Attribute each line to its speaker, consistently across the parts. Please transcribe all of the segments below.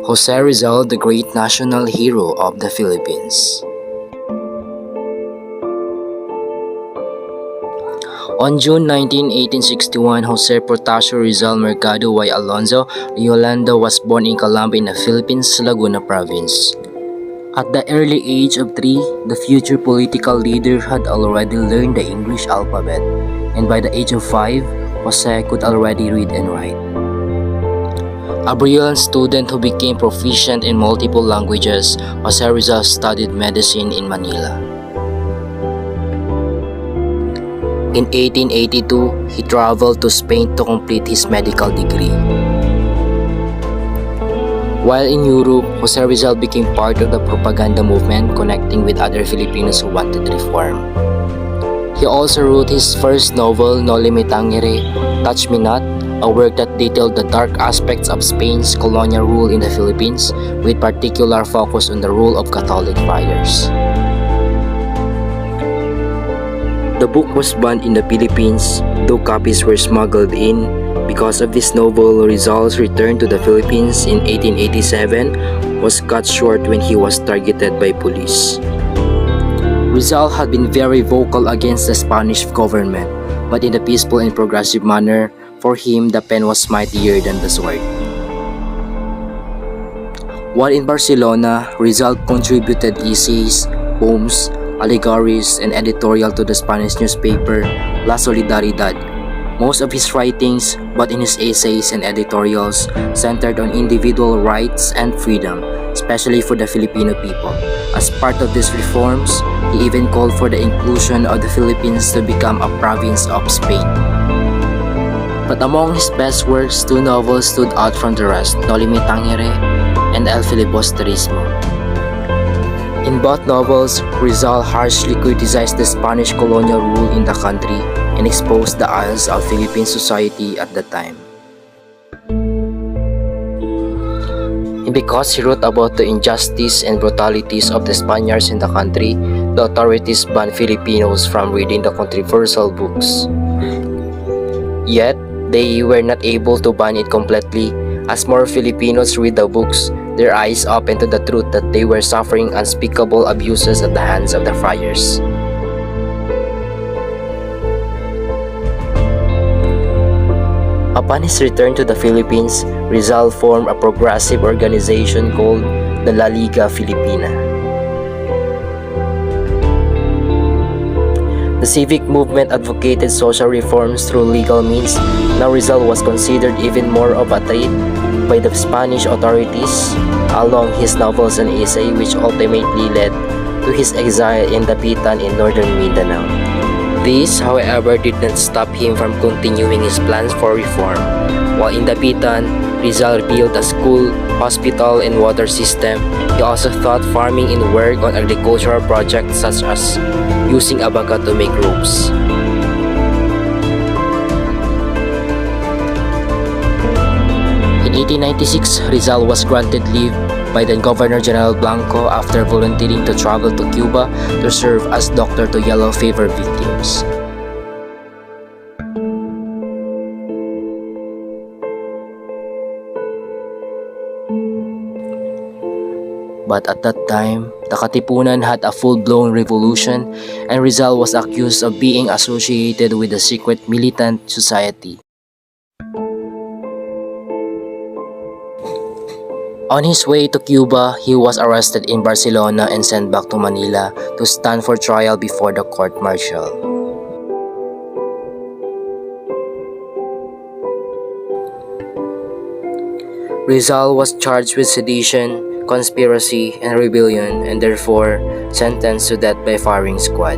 Speaker 1: Jose Rizal, the great national hero of the Philippines. On June 19, 1861, Jose Portasio Rizal Mercado y Alonzo Yolanda was born in Calamba in the Philippines, Laguna Province. At the early age of 3, the future political leader had already learned the English alphabet, and by the age of 5, Jose could already read and write. A brilliant student who became proficient in multiple languages, Jose Rizal studied medicine in Manila. In 1882, he traveled to Spain to complete his medical degree. While in Europe, Jose Rizal became part of the propaganda movement, connecting with other Filipinos who wanted reform. He also wrote his first novel, Noli Me Tangere, Touch Me Not, a work that detailed the dark aspects of Spain's colonial rule in the Philippines, with particular focus on the role of Catholic friars. The book was banned in the Philippines, though copies were smuggled in. Because of this novel, Rizal's return to the Philippines in 1887 was cut short when he was targeted by police. Rizal had been very vocal against the Spanish government, but in a peaceful and progressive manner. For him, the pen was mightier than the sword. While in Barcelona, Rizal contributed essays, poems, allegories, and editorial to the Spanish newspaper La Solidaridad. Most of his writings, both in his essays and editorials, centered on individual rights and freedom, especially for the Filipino people. As part of these reforms, he even called for the inclusion of the Philippines to become a province of Spain. But among his best works, 2 novels stood out from the rest, Noli Me Tangere and El Filibusterismo. In both novels, Rizal harshly criticized the Spanish colonial rule in the country and exposed the ills of Philippine society at the time. And because he wrote about the injustice and brutalities of the Spaniards in the country, the authorities banned Filipinos from reading the controversial books. Yet, they were not able to ban it completely. As more Filipinos read the books, their eyes opened to the truth that they were suffering unspeakable abuses at the hands of the friars. Upon his return to the Philippines, Rizal formed a progressive organization called the La Liga Filipina. The civic movement advocated social reforms through legal means. Now Rizal was considered even more of a threat by the Spanish authorities along his novels and essays, which ultimately led to his exile in Dapitan in northern Mindanao. This, however, did not stop him from continuing his plans for reform. While in Dapitan, Rizal built a school, hospital, and water system. He also taught farming and worked on agricultural projects such as using abaca to make ropes. In 1896, Rizal was granted leave by then Governor General Blanco after volunteering to travel to Cuba to serve as doctor to yellow fever victims. But at that time, the Katipunan had a full-blown revolution and Rizal was accused of being associated with a secret militant society. On his way to Cuba, he was arrested in Barcelona and sent back to Manila to stand for trial before the court-martial. Rizal was charged with sedition, conspiracy, and rebellion, and therefore sentenced to death by firing squad.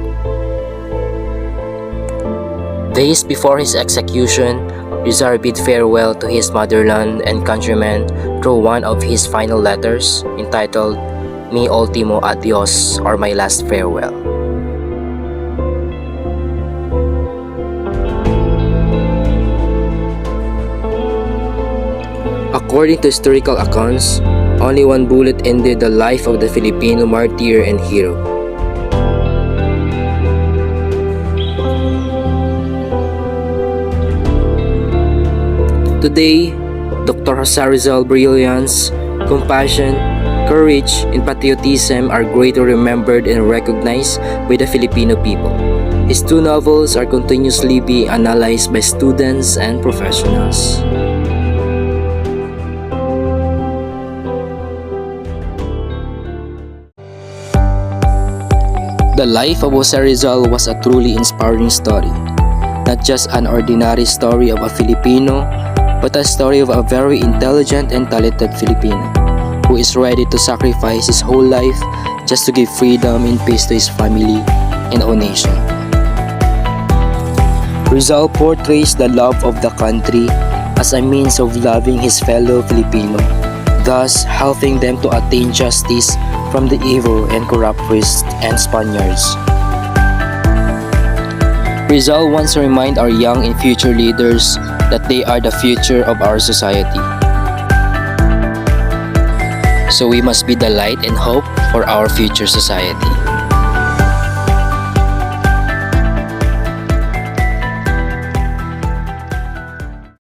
Speaker 1: Days before his execution, Rizal bid farewell to his motherland and countrymen through one of his final letters entitled Mi Ultimo Adios, or My Last Farewell. According to historical accounts, only one bullet ended the life of the Filipino martyr and hero. Today, Dr. Jose Rizal's brilliance, compassion, courage, and patriotism are greatly remembered and recognized by the Filipino people. His two novels are continuously being analyzed by students and professionals. The life of Jose Rizal was a truly inspiring story. Not just an ordinary story of a Filipino, but a story of a very intelligent and talented Filipino who is ready to sacrifice his whole life just to give freedom and peace to his family and our nation. Rizal portrays the love of the country as a means of loving his fellow Filipino, thus helping them to attain justice from the evil and corrupt priests and Spaniards. Rizal wants to remind our young and future leaders that they are the future of our society. So we must be the light and hope for our future society.